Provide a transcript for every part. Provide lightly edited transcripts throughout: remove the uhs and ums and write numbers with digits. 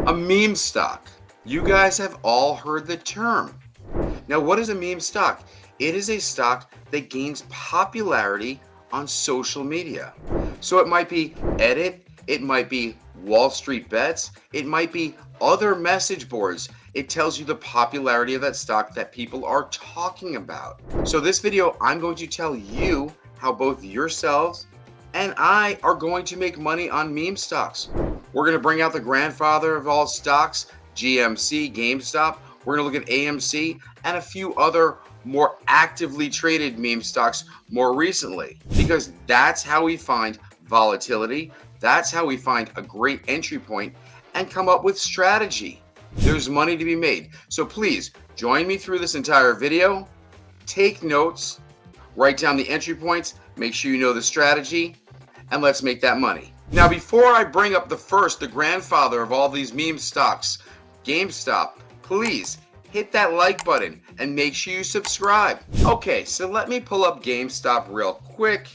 A meme stock. You guys have all heard the term. Now, what is a meme stock? It is a stock that gains popularity on social media. So it might be Edit, it might be Wall Street Bets, it might be other message boards. It tells you the popularity of that stock that people are talking about. So this video, I'm going to tell you how both yourselves and I are going to make money on meme stocks. We're going to bring out the grandfather of all stocks, GMC, Gamestop. We're going to look at AMC and a few other more actively traded meme stocks more recently, because that's how we find volatility. That's how we find a great entry point and come up with strategy. There's money to be made. So please join me through this entire video. Take notes, write down the entry points, make sure you know the strategy, and let's make that money. Now, before I bring up the grandfather of all these meme stocks, GameStop, please hit that like button and make sure you subscribe. Okay, so let me pull up GameStop real quick.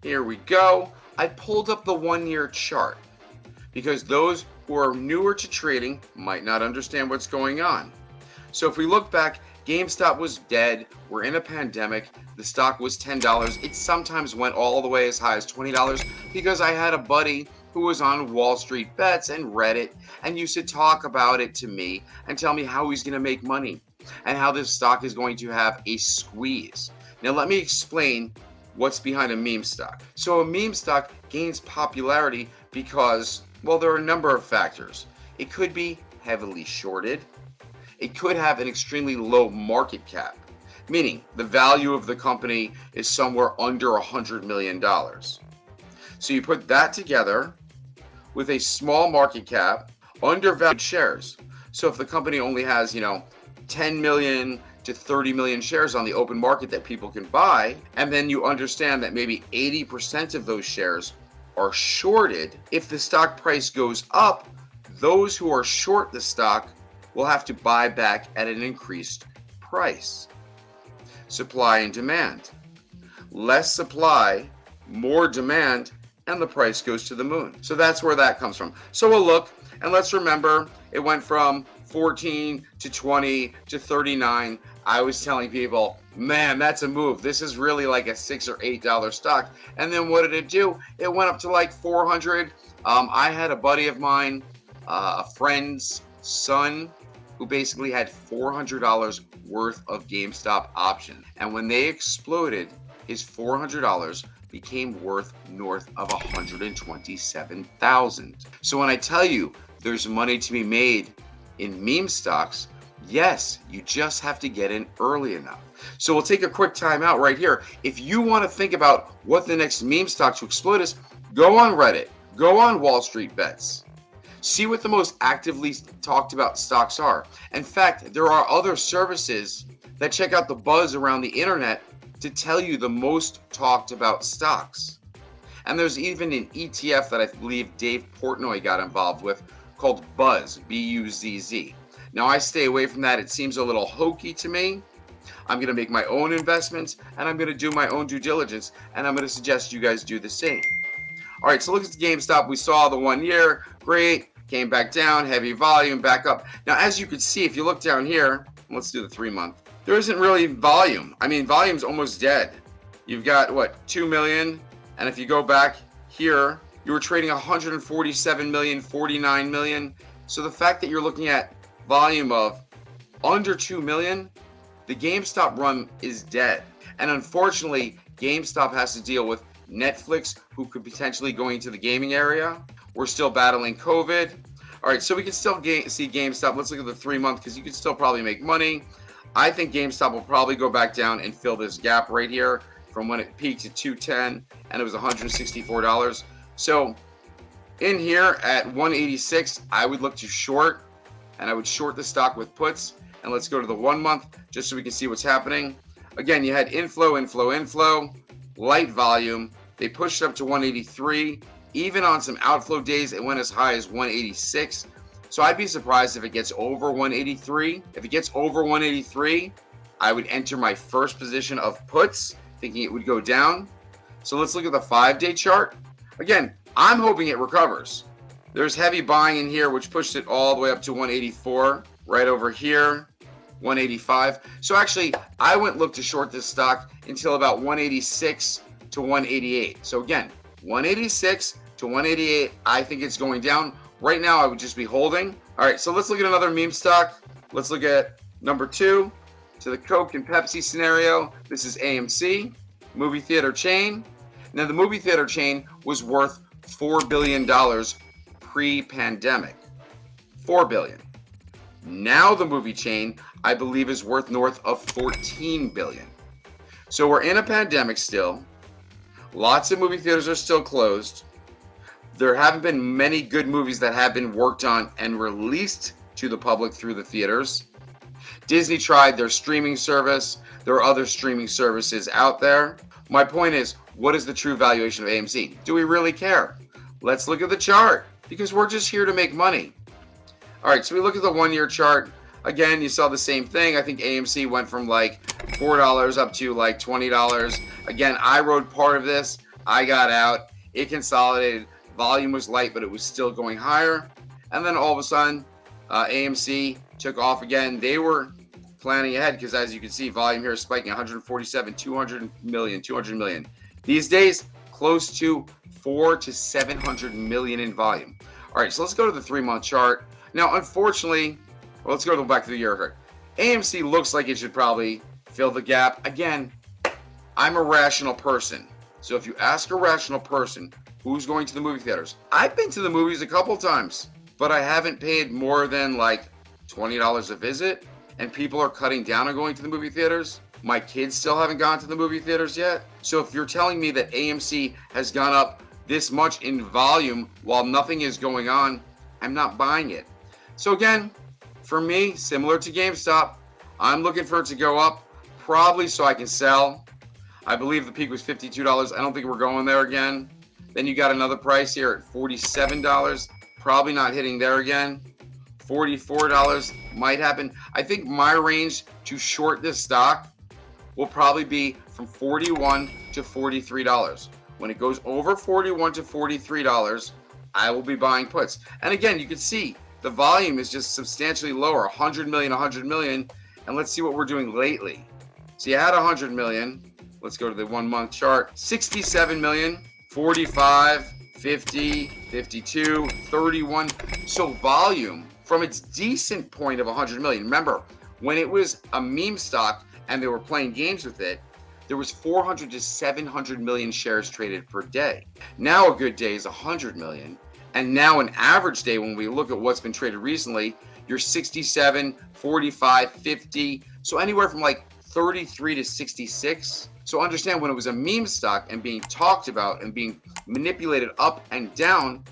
Here we go. I pulled up the 1-year chart because those who are newer to trading might not understand what's going on. So if we look back, GameStop was dead. We're in a pandemic. The stock was $10. It sometimes went all the way as high as $20 because I had a buddy who was on Wall Street Bets and Reddit and used to talk about it to me and tell me how he's going to make money and how this stock is going to have a squeeze. Now let me explain what's behind a meme stock. So a meme stock gains popularity because, well, there are a number of factors. It could be heavily shorted. It could have an extremely low market cap, meaning the value of the company is somewhere under $100 million. So you put that together with a small market cap, undervalued shares. So if the company only has, 10 million to 30 million shares on the open market that people can buy, and then you understand that maybe 80% of those shares are shorted, if the stock price goes up, those who are short the stock will have to buy back at an increased price. Supply and demand. Less supply, more demand, and the price goes to the moon. So that's where that comes from. So we'll look, and let's remember, it went from 14 to 20 to 39. I was telling people, man, that's a move. This is really like a $6 or $8 stock. And then what did it do? It went up to like 400. I had a buddy of mine, a friend's son, who basically had $400 worth of GameStop options. And when they exploded, his $400 became worth north of $127,000. So when I tell you there's money to be made in meme stocks, yes, you just have to get in early enough. So we'll take a quick time out right here. If you want to think about what the next meme stock to explode is, go on Reddit, go on Wall Street Bets. See what the most actively talked about stocks are. In fact, there are other services that check out the buzz around the internet to tell you the most talked about stocks. And there's even an ETF that I believe Dave Portnoy got involved with called Buzz, B-U-Z-Z. Now I stay away from that. It seems a little hokey to me. I'm going to make my own investments and I'm going to do my own due diligence, and I'm going to suggest you guys do the same. All right, so look at the GameStop. We saw the 1 year, great, came back down, heavy volume, back up. Now, as you can see, if you look down here, let's do the 3-month. There isn't really volume. I mean, volume's almost dead. You've got, 2 million, and if you go back here, you were trading 147 million, 49 million. So the fact that you're looking at volume of under 2 million, the GameStop run is dead. And unfortunately, GameStop has to deal with Netflix, who could potentially go into the gaming area. We're still battling COVID. All right, so we can still see GameStop. Let's look at the 3-month because you can still probably make money. I think GameStop will probably go back down and fill this gap right here from when it peaked at 210 and it was $164. So in here at 186, I would look to short, and I would short the stock with puts. And let's go to the 1 month just so we can see what's happening. Again, you had inflow, light volume. They pushed up to 183. Even on some outflow days, it went as high as 186. So I'd be surprised if it gets over 183. If it gets over 183, I would enter my first position of puts, thinking it would go down. So let's look at the 5-day chart. Again, I'm hoping it recovers. There's heavy buying in here, which pushed it all the way up to 184. Right over here, 185. So actually, I wouldn't look to short this stock until about 186 to 188. So again, 186 to 188, I think it's going down. Right now, I would just be holding. All right, so let's look at another meme stock. Let's look at number 2 to the Coke and Pepsi scenario. This is AMC, movie theater chain. Now, the movie theater chain was worth $4 billion pre-pandemic. $4 billion. Now the movie chain, I believe, is worth north of $14 billion. So we're in a pandemic still. Lots of movie theaters are still closed. There haven't been many good movies that have been worked on and released to the public through the theaters. Disney tried their streaming service. There are other streaming services out there. My point is, what is the true valuation of AMC? Do we really care? Let's look at the chart, because we're just here to make money. All right, so we look at the 1-year chart. Again, you saw the same thing. I think AMC went from like $4 up to like $20. Again, I rode part of this. I got out. It consolidated. Volume was light, but it was still going higher. And then all of a sudden, AMC took off again. They were planning ahead because, as you can see, volume here is spiking 147, 200 million. These days, close to 400 to 700 million in volume. All right, so let's go to the 3-month chart. Now, unfortunately, let's go back to the year chart. AMC looks like it should probably fill the gap. Again, I'm a rational person. So if you ask a rational person who's going to the movie theaters, I've been to the movies a couple times, but I haven't paid more than like $20 a visit, and people are cutting down on going to the movie theaters. My kids still haven't gone to the movie theaters yet. So if you're telling me that AMC has gone up this much in volume while nothing is going on, I'm not buying it. So again, for me, similar to GameStop, I'm looking for it to go up, probably so I can sell. I believe the peak was $52. I don't think we're going there again. Then you got another price here at $47. Probably not hitting there again. $44 might happen. I think my range to short this stock will probably be from $41 to $43. When it goes over $41 to $43, I will be buying puts. And again, you can see the volume is just substantially lower, 100 million, 100 million. And let's see what we're doing lately. So you had 100 million. Let's go to the 1-month chart. 67 million, 45, 50, 52, 31. So volume from its decent point of 100 million. Remember, when it was a meme stock and they were playing games with it, there was 400 to 700 million shares traded per day. Now a good day is 100 million. And now an average day, when we look at what's been traded recently, you're 67, 45, 50. So anywhere from like 33 to 66. So understand, when it was a meme stock and being talked about and being manipulated up and down,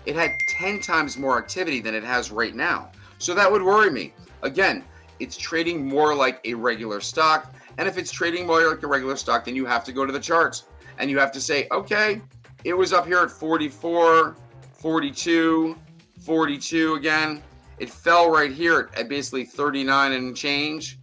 it had 10 times more activity than it has right now. So that would worry me. Again, it's trading more like a regular stock. And if it's trading more like a regular stock, then you have to go to the charts and you have to say, okay, it was up here at 44, 42, 42 again. It fell right here at basically 39 and change.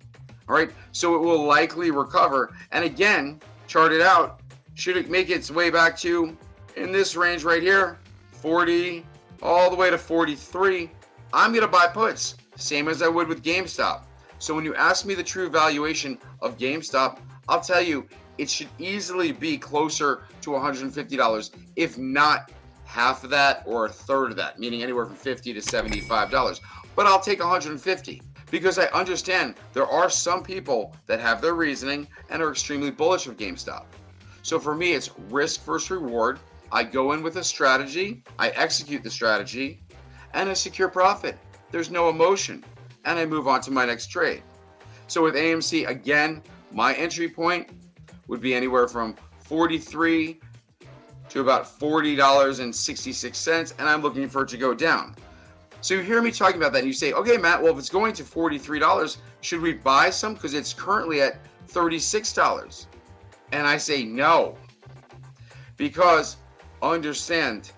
All right, so it will likely recover. And again, chart it out. Should it make its way back to, in this range right here, 40 all the way to 43, I'm going to buy puts, same as I would with GameStop. So when you ask me the true valuation of GameStop, I'll tell you it should easily be closer to $150, if not half of that or a third of that, meaning anywhere from $50 to $75. But I'll take 150 because I understand there are some people that have their reasoning and are extremely bullish of GameStop. So for me, it's risk versus reward. I go in with a strategy, I execute the strategy, and I secure profit. There's no emotion, and I move on to my next trade. So with AMC, again, my entry point would be anywhere from 43 to about $40.66, and I'm looking for it to go down. So you hear me talking about that, and you say, okay, Matt, well, if it's going to $43, should we buy some? Because it's currently at $36. And I say no, because understand,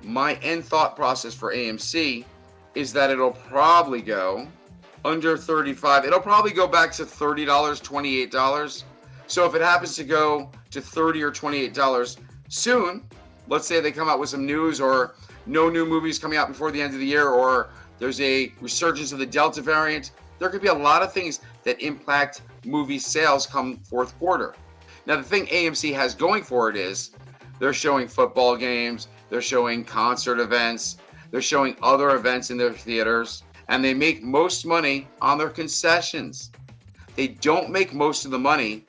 my end thought process for AMC is that it'll probably go under 35. It'll probably go back to $30, $28. So if it happens to go to $30 or $28 soon, let's say they come out with some news or no new movies coming out before the end of the year, or there's a resurgence of the Delta variant. There could be a lot of things that impact movie sales come fourth quarter. Now, the thing AMC has going for it is they're showing football games, they're showing concert events, they're showing other events in their theaters, and they make most money on their concessions. They don't make most of the money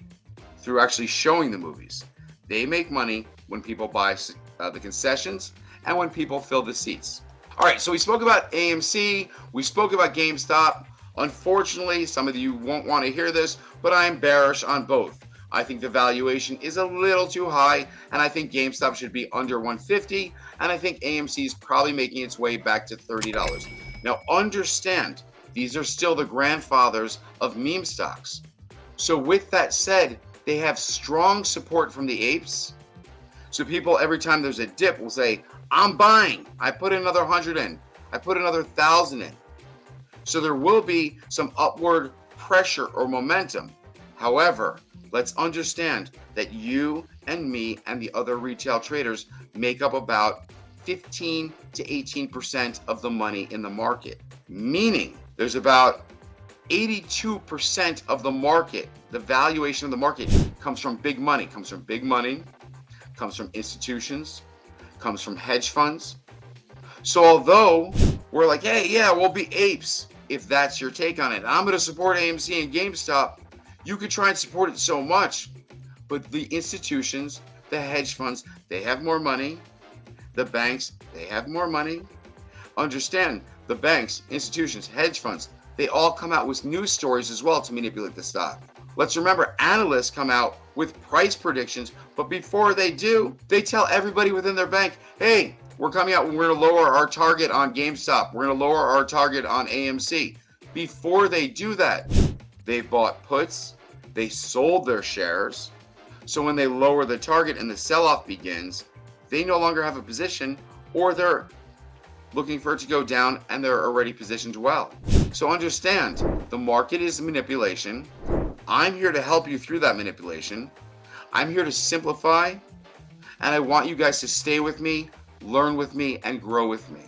through actually showing the movies. They make money when people buy the concessions and when people fill the seats. All right, so we spoke about AMC, we spoke about GameStop. Unfortunately, some of you won't want to hear this, but I'm bearish on both. I think the valuation is a little too high, and I think GameStop should be under $150, and I think AMC is probably making its way back to $30. Now, understand, these are still the grandfathers of meme stocks. So with that said, they have strong support from the apes. So people, every time there's a dip, will say, I'm buying. I put another 100 in. I put another 1,000 in. So there will be some upward pressure or momentum. However, let's understand that you and me and the other retail traders make up about 15 to 18% of the money in the market. Meaning there's about 82% of the market, the valuation of the market comes from big money, comes from institutions, comes from hedge funds. So although we're like, hey, yeah, we'll be apes, if that's your take on it. I'm going to support AMC and GameStop. You could try and support it so much, but the institutions, the hedge funds, they have more money. The banks, they have more money. Understand, the banks, institutions, hedge funds, they all come out with news stories as well to manipulate the stock. Let's remember, analysts come out with price predictions, but before they do, they tell everybody within their bank, hey, we're coming out, we're going to lower our target on GameStop, we're going to lower our target on AMC. Before they do that, they bought puts, they sold their shares. So when they lower the target and the sell-off begins, they no longer have a position, or they're looking for it to go down and they're already positioned well. So understand, the market is manipulation. I'm here to help you through that manipulation. I'm here to simplify, and I want you guys to stay with me, learn with me, and grow with me.